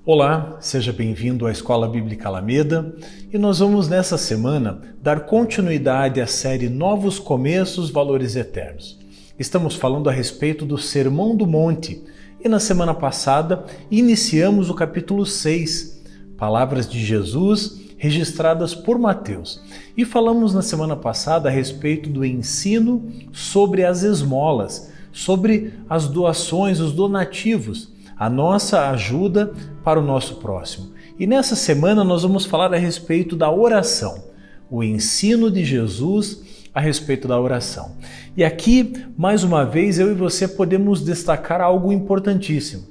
Olá, seja bem-vindo à Escola Bíblica Alameda e nós vamos nessa semana dar continuidade à série Novos Começos, Valores Eternos. Estamos falando a respeito do Sermão do Monte e na semana passada iniciamos o capítulo 6, Palavras de Jesus registradas por Mateus. E falamos na semana passada a respeito do ensino sobre as esmolas, sobre as doações, os donativos, a nossa ajuda para o nosso próximo. E nessa semana nós vamos falar a respeito da oração, o ensino de Jesus a respeito da oração. E aqui, mais uma vez, eu e você podemos destacar algo importantíssimo.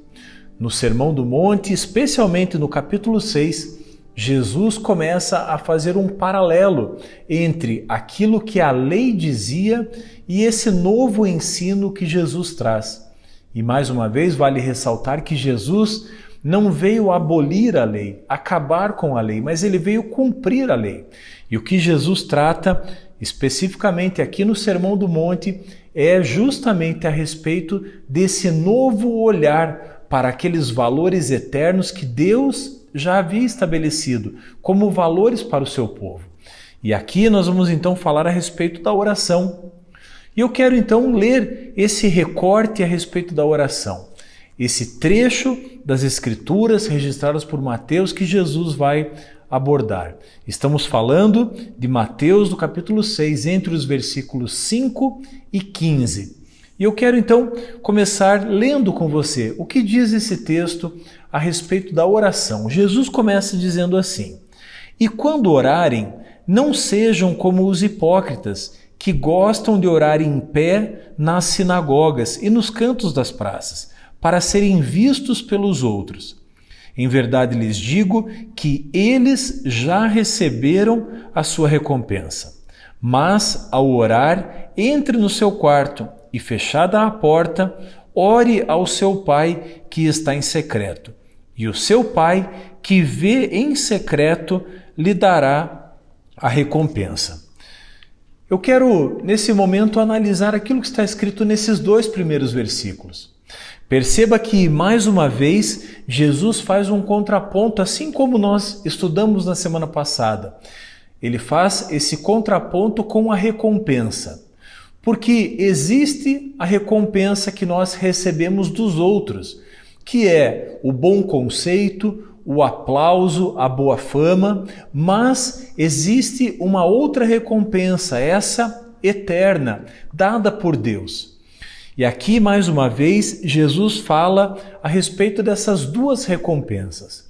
No Sermão do Monte, especialmente no capítulo 6, Jesus começa a fazer um paralelo entre aquilo que a lei dizia e esse novo ensino que Jesus traz. E mais uma vez vale ressaltar que Jesus não veio abolir a lei, acabar com a lei, mas ele veio cumprir a lei. E o que Jesus trata especificamente aqui no Sermão do Monte é justamente a respeito desse novo olhar para aqueles valores eternos que Deus já havia estabelecido como valores para o seu povo. E aqui nós vamos então falar a respeito da oração. E eu quero então ler esse recorte a respeito da oração, esse trecho das Escrituras registradas por Mateus que Jesus vai abordar. Estamos falando de Mateus do capítulo 6, entre os versículos 5 e 15. E eu quero então começar lendo com você o que diz esse texto a respeito da oração. Jesus começa dizendo assim: "E quando orarem, não sejam como os hipócritas, que gostam de orar em pé nas sinagogas e nos cantos das praças, para serem vistos pelos outros. Em verdade lhes digo que eles já receberam a sua recompensa. Mas, ao orar, entre no seu quarto e, fechada a porta, ore ao seu Pai que está em secreto. E o seu Pai, que vê em secreto, lhe dará a recompensa." Eu quero, nesse momento, analisar aquilo que está escrito nesses dois primeiros versículos. Perceba que, mais uma vez, Jesus faz um contraponto, assim como nós estudamos na semana passada. Ele faz esse contraponto com a recompensa. Porque existe a recompensa que nós recebemos dos outros, que é o bom conceito, o aplauso, a boa fama, mas existe uma outra recompensa, essa eterna, dada por Deus. E aqui, mais uma vez, Jesus fala a respeito dessas duas recompensas.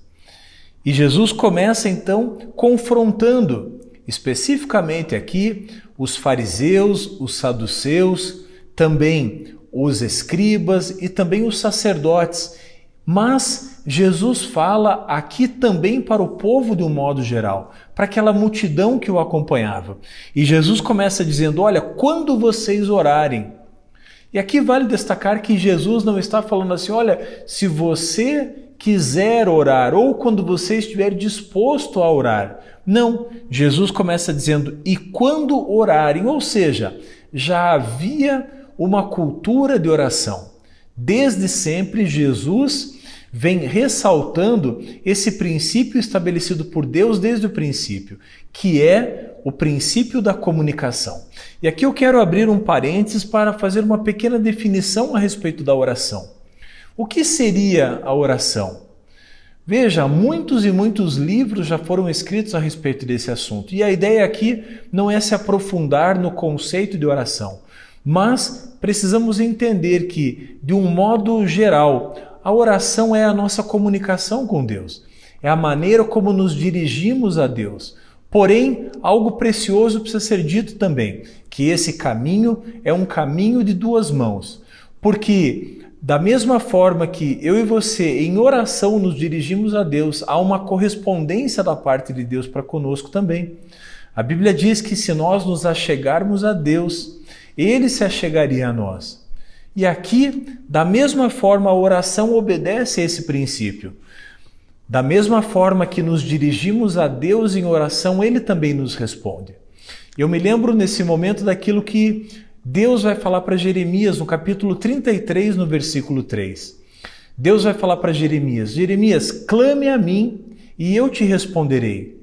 E Jesus começa então confrontando, especificamente aqui, os fariseus, os saduceus, também os escribas e também os sacerdotes. Mas Jesus fala aqui também para o povo de um modo geral, para aquela multidão que o acompanhava. E Jesus começa dizendo: olha, quando vocês orarem. E aqui vale destacar que Jesus não está falando assim: olha, se você quiser orar ou quando você estiver disposto a orar. Não, Jesus começa dizendo: e quando orarem, ou seja, já havia uma cultura de oração. Desde sempre Jesus vem ressaltando esse princípio estabelecido por Deus desde o princípio, que é o princípio da comunicação. E aqui eu quero abrir um parênteses para fazer uma pequena definição a respeito da oração. O que seria a oração? Veja, muitos e muitos livros já foram escritos a respeito desse assunto. E a ideia aqui não é se aprofundar no conceito de oração, mas precisamos entender que, de um modo geral, a oração é a nossa comunicação com Deus. É a maneira como nos dirigimos a Deus. Porém, algo precioso precisa ser dito também, que esse caminho é um caminho de duas mãos. Porque, da mesma forma que eu e você, em oração, nos dirigimos a Deus, há uma correspondência da parte de Deus para conosco também. A Bíblia diz que se nós nos achegarmos a Deus, Ele se achegaria a nós. E aqui, da mesma forma, a oração obedece a esse princípio. Da mesma forma que nos dirigimos a Deus em oração, Ele também nos responde. Eu me lembro nesse momento daquilo que Deus vai falar para Jeremias no capítulo 33, no versículo 3. Deus vai falar para Jeremias: Jeremias, clame a mim e eu te responderei.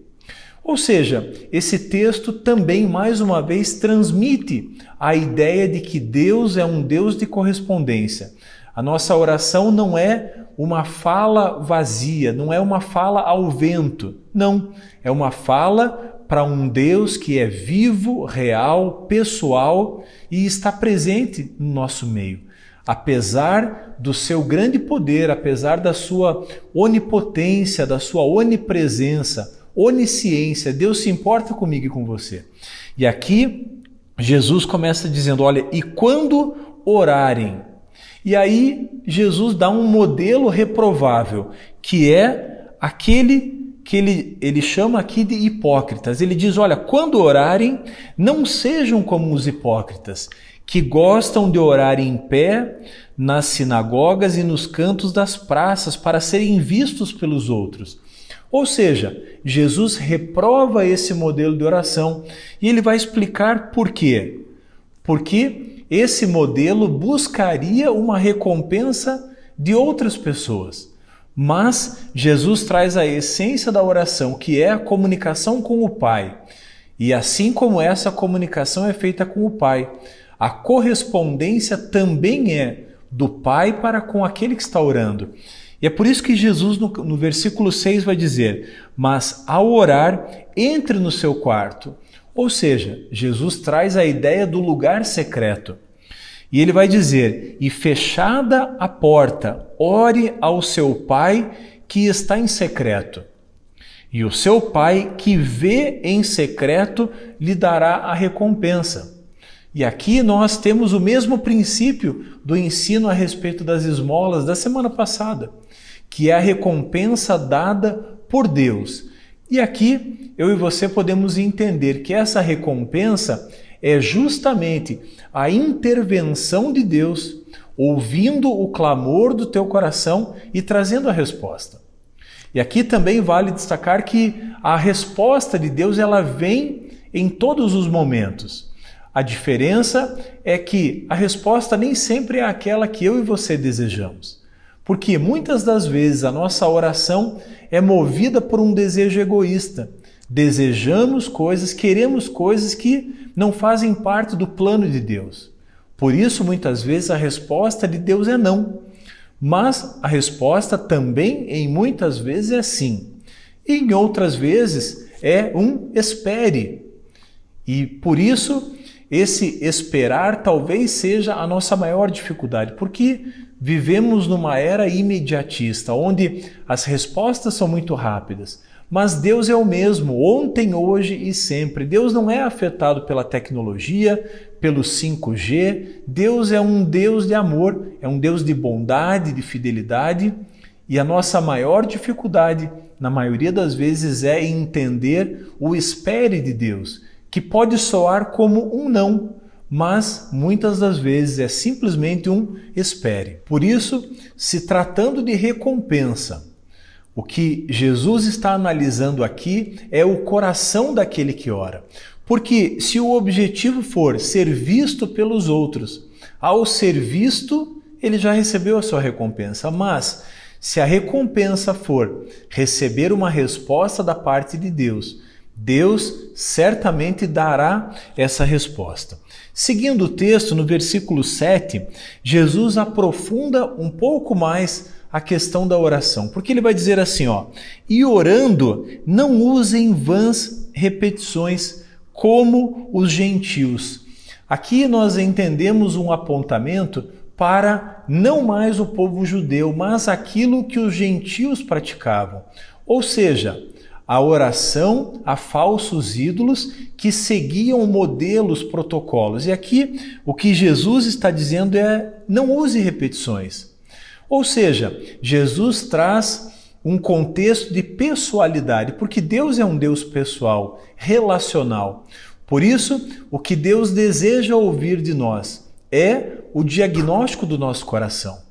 Ou seja, esse texto também, mais uma vez, transmite a ideia de que Deus é um Deus de correspondência. A nossa oração não é uma fala vazia, não é uma fala ao vento. Não, é uma fala para um Deus que é vivo, real, pessoal e está presente no nosso meio. Apesar do seu grande poder, apesar da sua onipotência, da sua onipresença, onisciência, Deus se importa comigo e com você. E aqui Jesus começa dizendo: olha, e quando orarem? E aí Jesus dá um modelo reprovável, que é aquele que ele chama aqui de hipócritas. Ele diz: olha, quando orarem, não sejam como os hipócritas, que gostam de orar em pé nas sinagogas e nos cantos das praças para serem vistos pelos outros. Ou seja, Jesus reprova esse modelo de oração e ele vai explicar por quê. Porque esse modelo buscaria uma recompensa de outras pessoas. Mas Jesus traz a essência da oração, que é a comunicação com o Pai. E assim como essa comunicação é feita com o Pai, a correspondência também é do Pai para com aquele que está orando. E é por isso que Jesus, no versículo 6, vai dizer: mas ao orar, entre no seu quarto. Ou seja, Jesus traz a ideia do lugar secreto. E ele vai dizer: e fechada a porta, ore ao seu Pai que está em secreto. E o seu Pai que vê em secreto lhe dará a recompensa. E aqui nós temos o mesmo princípio do ensino a respeito das esmolas da semana passada, que é a recompensa dada por Deus. E aqui eu e você podemos entender que essa recompensa é justamente a intervenção de Deus, ouvindo o clamor do teu coração e trazendo a resposta. E aqui também vale destacar que a resposta de Deus ela vem em todos os momentos. A diferença é que a resposta nem sempre é aquela que eu e você desejamos. Porque muitas das vezes a nossa oração é movida por um desejo egoísta. Desejamos coisas, queremos coisas que não fazem parte do plano de Deus. Por isso, muitas vezes, a resposta de Deus é não. Mas a resposta também, em muitas vezes, é sim. E em outras vezes, é um espere. E por isso, esse esperar talvez seja a nossa maior dificuldade, porque vivemos numa era imediatista, onde as respostas são muito rápidas. Mas Deus é o mesmo, ontem, hoje e sempre. Deus não é afetado pela tecnologia, pelo 5G. Deus é um Deus de amor, é um Deus de bondade, de fidelidade. E a nossa maior dificuldade, na maioria das vezes, é entender o espere de Deus, que pode soar como um não, mas muitas das vezes é simplesmente um espere. Por isso, se tratando de recompensa, o que Jesus está analisando aqui é o coração daquele que ora. Porque se o objetivo for ser visto pelos outros, ao ser visto, ele já recebeu a sua recompensa. Mas se a recompensa for receber uma resposta da parte de Deus, Deus certamente dará essa resposta. Seguindo o texto, no versículo 7, Jesus aprofunda um pouco mais a questão da oração, porque ele vai dizer assim, e orando, não usem vãs repetições como os gentios. Aqui nós entendemos um apontamento para não mais o povo judeu, mas aquilo que os gentios praticavam. Ou seja, a oração a falsos ídolos que seguiam modelos, protocolos. E aqui o que Jesus está dizendo é: não use repetições. Ou seja, Jesus traz um contexto de pessoalidade, porque Deus é um Deus pessoal, relacional. Por isso, o que Deus deseja ouvir de nós é o diagnóstico do nosso coração.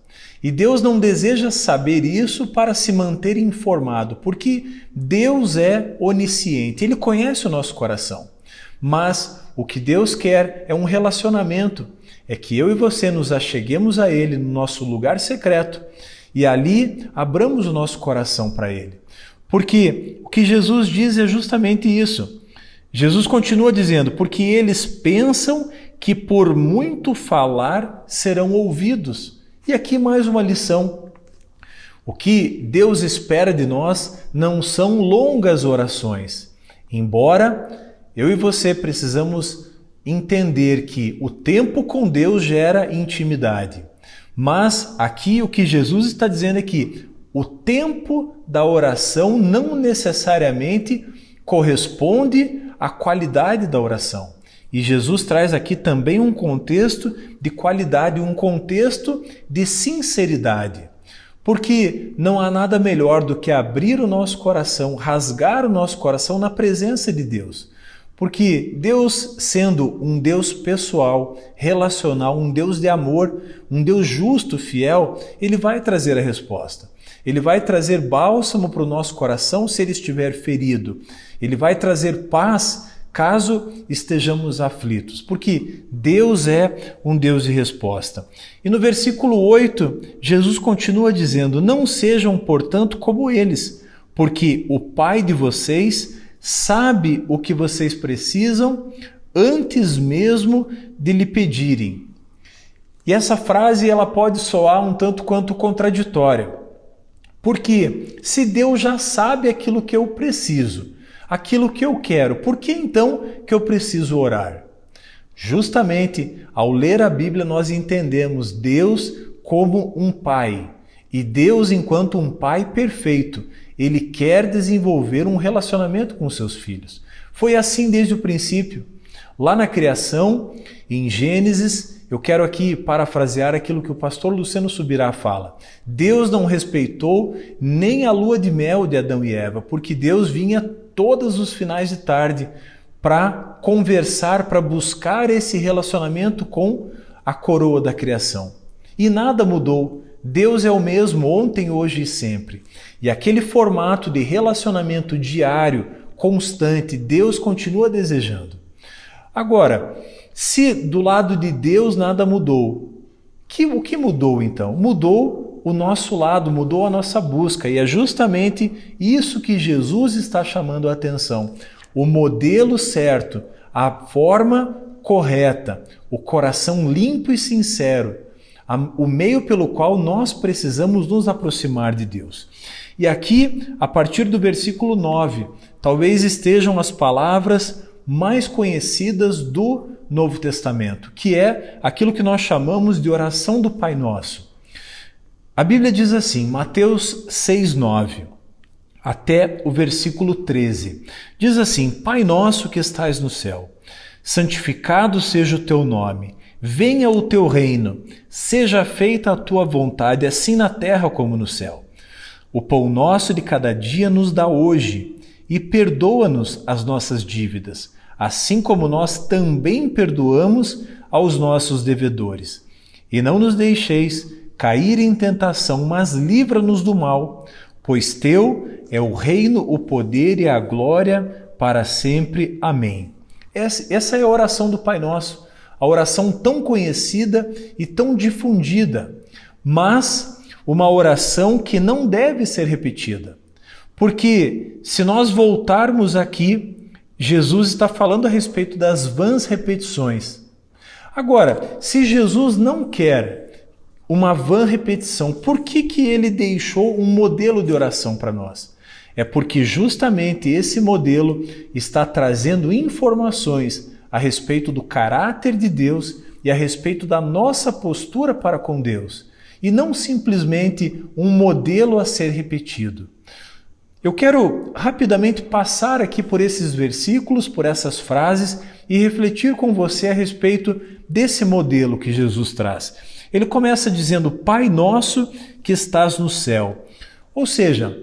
E Deus não deseja saber isso para se manter informado, porque Deus é onisciente, Ele conhece o nosso coração. Mas o que Deus quer é um relacionamento, é que eu e você nos acheguemos a Ele no nosso lugar secreto E ali abramos o nosso coração para Ele. Porque o que Jesus diz é justamente isso. Jesus continua dizendo, porque eles pensam que por muito falar serão ouvidos. E aqui mais uma lição. O que Deus espera de nós não são longas orações. Embora eu e você precisamos entender que o tempo com Deus gera intimidade. Mas aqui o que Jesus está dizendo é que o tempo da oração não necessariamente corresponde à qualidade da oração. E Jesus traz aqui também um contexto de qualidade, um contexto de sinceridade. Porque não há nada melhor do que abrir o nosso coração, rasgar o nosso coração na presença de Deus. Porque Deus, sendo um Deus pessoal, relacional, um Deus de amor, um Deus justo, fiel, Ele vai trazer a resposta. Ele vai trazer bálsamo para o nosso coração se ele estiver ferido. Ele vai trazer paz caso estejamos aflitos, porque Deus é um Deus de resposta. E no versículo 8, Jesus continua dizendo, não sejam, portanto, como eles, porque o Pai de vocês sabe o que vocês precisam antes mesmo de lhe pedirem. E essa frase ela pode soar um tanto quanto contraditória, porque se Deus já sabe aquilo que eu preciso, aquilo que eu quero, por que então que eu preciso orar? Justamente ao ler a Bíblia nós entendemos Deus como um pai. E Deus, enquanto um pai perfeito, Ele quer desenvolver um relacionamento com seus filhos. Foi assim desde o princípio. Lá na criação, em Gênesis, eu quero aqui parafrasear aquilo que o pastor Luciano Subirá fala. Deus não respeitou nem a lua de mel de Adão e Eva, porque Deus vinha todos os finais de tarde para conversar, para buscar esse relacionamento com a coroa da criação. E nada mudou. Deus é o mesmo ontem, hoje e sempre. E aquele formato de relacionamento diário, constante, Deus continua desejando. Agora, se do lado de Deus nada mudou, o que mudou então? Mudou o nosso lado, mudou a nossa busca. E é justamente isso que Jesus está chamando a atenção. O modelo certo, a forma correta, o coração limpo e sincero, o meio pelo qual nós precisamos nos aproximar de Deus. E aqui, a partir do versículo 9, talvez estejam as palavras mais conhecidas do Novo Testamento, que é aquilo que nós chamamos de oração do Pai Nosso. A Bíblia diz assim, Mateus 6:9, até o versículo 13. Diz assim, Pai nosso que estais no céu, santificado seja o teu nome, venha o teu reino, seja feita a tua vontade, assim na terra como no céu. O pão nosso de cada dia nos dá hoje, e perdoa-nos as nossas dívidas, assim como nós também perdoamos aos nossos devedores. E não nos deixeis cair em tentação, mas livra-nos do mal, pois teu é o reino, o poder e a glória para sempre. Amém. Essa é a oração do Pai Nosso, a oração tão conhecida e tão difundida, mas uma oração que não deve ser repetida. Porque se nós voltarmos aqui, Jesus está falando a respeito das vãs repetições. Agora, se Jesus não quer uma vã repetição, por que ele deixou um modelo de oração para nós? É porque justamente esse modelo está trazendo informações a respeito do caráter de Deus e a respeito da nossa postura para com Deus, e não simplesmente um modelo a ser repetido. Eu quero rapidamente passar aqui por esses versículos, por essas frases e refletir com você a respeito desse modelo que Jesus traz. Ele começa dizendo, Pai nosso que estás no céu. Ou seja,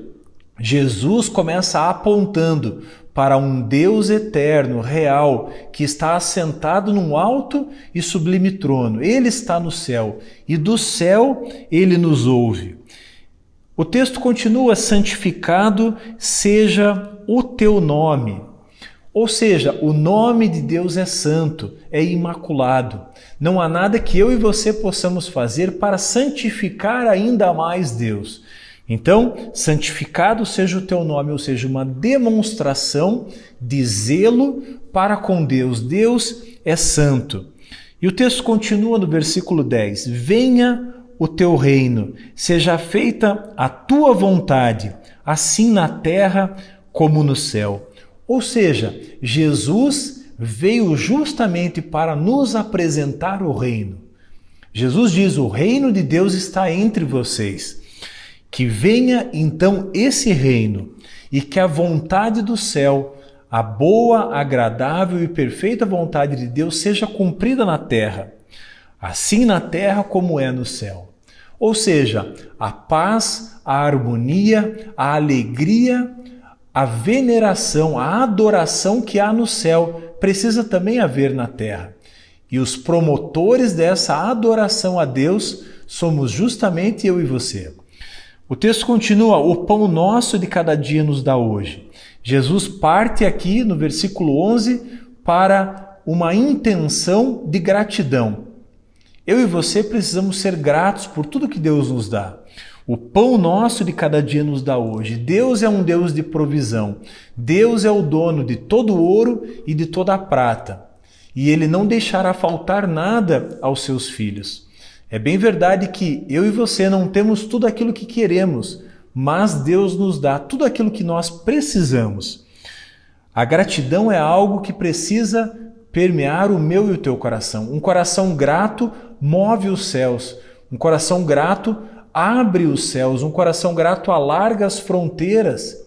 Jesus começa apontando para um Deus eterno, real, que está assentado num alto e sublime trono. Ele está no céu e do céu ele nos ouve. O texto continua, santificado seja o teu nome. Ou seja, o nome de Deus é santo, é imaculado. Não há nada que eu e você possamos fazer para santificar ainda mais Deus. Então, santificado seja o teu nome, ou seja, uma demonstração de zelo para com Deus. Deus é santo. E o texto continua no versículo 10. Venha o teu reino, seja feita a tua vontade, assim na terra como no céu. Ou seja, Jesus veio justamente para nos apresentar o reino. Jesus diz: o reino de Deus está entre vocês. Que venha então esse reino e que a vontade do céu, a boa, agradável e perfeita vontade de Deus seja cumprida na terra, assim na terra como é no céu. Ou seja, a paz, a harmonia, a alegria, a veneração, a adoração que há no céu precisa também haver na terra. E os promotores dessa adoração a Deus somos justamente eu e você. O texto continua: o pão nosso de cada dia nos dá hoje. Jesus parte aqui no versículo 11 para uma intenção de gratidão. Eu e você precisamos ser gratos por tudo que Deus nos dá. O pão nosso de cada dia nos dá hoje. Deus é um Deus de provisão. Deus é o dono de todo o ouro e de toda a prata. E Ele não deixará faltar nada aos seus filhos. É bem verdade que eu e você não temos tudo aquilo que queremos, mas Deus nos dá tudo aquilo que nós precisamos. A gratidão é algo que precisa permear o meu e o teu coração. Um coração grato move os céus. Um coração grato abre os céus. Um coração grato alarga as fronteiras.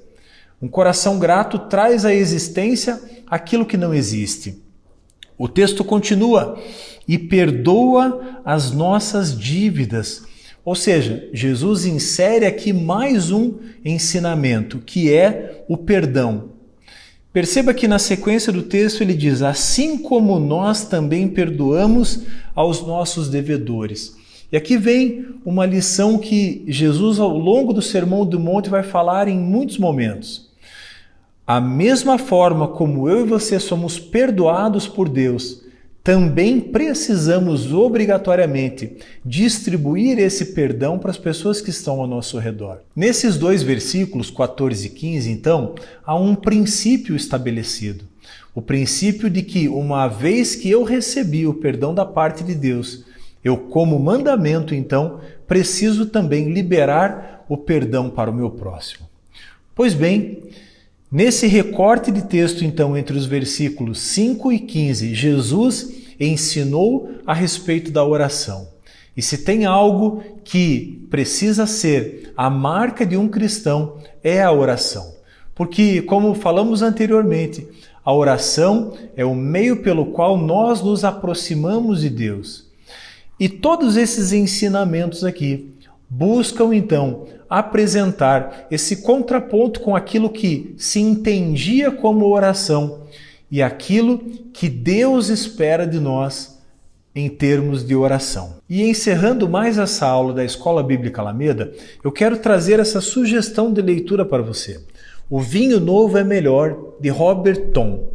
Um coração grato traz à existência aquilo que não existe. O texto continua: e perdoa as nossas dívidas. Ou seja, Jesus insere aqui mais um ensinamento, que é o perdão. Perceba que na sequência do texto ele diz: assim como nós também perdoamos aos nossos devedores. E aqui vem uma lição que Jesus, ao longo do Sermão do Monte, vai falar em muitos momentos. A mesma forma como eu e você somos perdoados por Deus, também precisamos obrigatoriamente distribuir esse perdão para as pessoas que estão ao nosso redor. Nesses dois versículos, 14 e 15, então, há um princípio estabelecido. O princípio de que, uma vez que eu recebi o perdão da parte de Deus, eu, como mandamento, então, preciso também liberar o perdão para o meu próximo. Pois bem, nesse recorte de texto, então, entre os versículos 5 e 15, Jesus ensinou a respeito da oração. E se tem algo que precisa ser a marca de um cristão, é a oração. Porque, como falamos anteriormente, a oração é o meio pelo qual nós nos aproximamos de Deus. E todos esses ensinamentos aqui buscam, então, apresentar esse contraponto com aquilo que se entendia como oração e aquilo que Deus espera de nós em termos de oração. E encerrando mais essa aula da Escola Bíblica Alameda, eu quero trazer essa sugestão de leitura para você. O Vinho Novo é Melhor, de Robert Thom.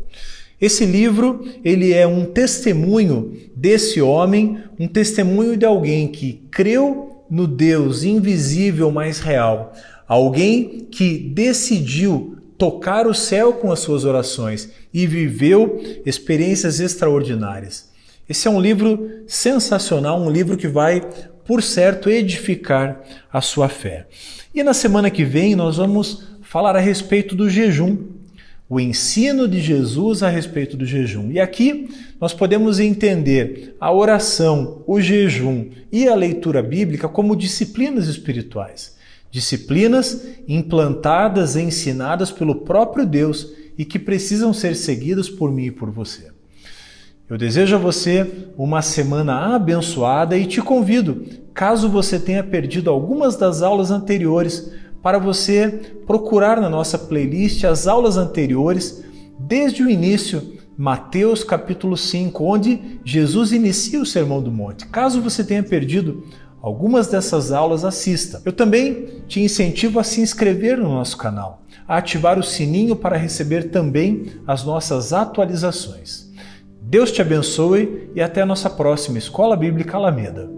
Esse livro, ele é um testemunho desse homem, um testemunho de alguém que creu no Deus invisível, mas real. Alguém que decidiu tocar o céu com as suas orações e viveu experiências extraordinárias. Esse é um livro sensacional, um livro que vai, por certo, edificar a sua fé. E na semana que vem nós vamos falar a respeito do jejum, o ensino de Jesus a respeito do jejum. E aqui nós podemos entender a oração, o jejum e a leitura bíblica como disciplinas espirituais. Disciplinas implantadas e ensinadas pelo próprio Deus e que precisam ser seguidas por mim e por você. Eu desejo a você uma semana abençoada e te convido, caso você tenha perdido algumas das aulas anteriores, para você procurar na nossa playlist as aulas anteriores, desde o início, Mateus capítulo 5, onde Jesus inicia o Sermão do Monte. Caso você tenha perdido algumas dessas aulas, assista. Eu também te incentivo a se inscrever no nosso canal, a ativar o sininho para receber também as nossas atualizações. Deus te abençoe e até a nossa próxima Escola Bíblica Alameda.